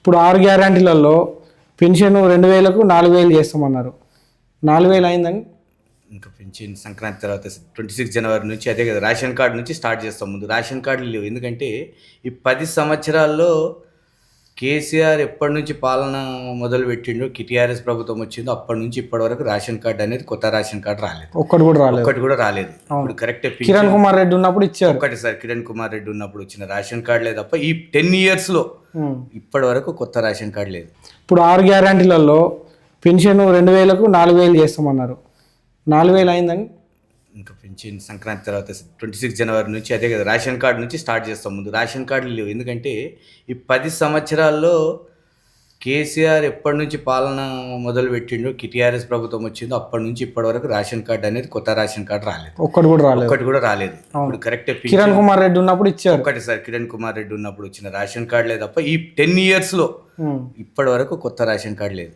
ఇప్పుడు 6 గ్యారంటీలలో పెన్షన్ 2000కు 4000 చేస్తామన్నారు. 4000 అయిందని ఇంకా పెన్షన్ సంక్రాంతి తర్వాత 26 జనవరి నుంచి అదే కదా రేషన్ కార్డు నుంచి స్టార్ట్ చేస్తాం. ముందు రేషన్ కార్డులు లేవు. ఎందుకంటే ఈ 10 సంవత్సరాల్లో కేసీఆర్ ఎప్పటి నుంచి పాలన మొదలు పెట్టిండో టీఆర్ఎస్ ప్రభుత్వం వచ్చిందో అప్పటి నుంచి ఇప్పటి వరకు రేషన్ కార్డు అనేది కొత్త రేషన్ కార్డు రాలేదు. ఒక్కటి కూడా రాలేదు. ఇప్పుడు కరెక్టే కిరణ్ కుమార్ రెడ్డి ఉన్నప్పుడు ఇచ్చారు. ఒకటి సార్ కిరణ్ కుమార్ రెడ్డి ఉన్నప్పుడు వచ్చిన రేషన్ కార్డులే తప్ప ఈ 10 ఇయర్స్లో ఇప్పటి వరకు కొత్త రేషన్ కార్డు లేదు. ఇప్పుడు 6 గ్యారంటీలలో పెన్షన్ 2000కు 4000 చేస్తామన్నారు. 4000 అయిందని ఇంకా పెన్షన్ సంక్రాంతి తర్వాత 26 జనవరి నుంచి అదే కదా రేషన్ కార్డు నుంచి స్టార్ట్ చేస్తాం. ముందు రేషన్ కార్డులు లేవు. ఎందుకంటే ఈ 10 సంవత్సరాల్లో కేసీఆర్ ఎప్పటి నుంచి పాలన మొదలు పెట్టిండో టీఆర్ఎస్ ప్రభుత్వం వచ్చిందో అప్పటి నుంచి ఇప్పటి వరకు రేషన్ కార్డు అనేది కొత్త రేషన్ కార్డు రాలేదు. ఒక్కటి కూడా రాలేదు. ఇప్పుడు కరెక్టే కిరణ్ కుమార్ రెడ్డి ఉన్నప్పుడు ఇచ్చారు. ఒకటి సార్ కిరణ్ కుమార్ రెడ్డి ఉన్నప్పుడు వచ్చిన రేషన్ కార్డులే తప్ప ఈ 10 ఇయర్స్లో ఇప్పటి వరకు కొత్త రేషన్ కార్డు లేదు.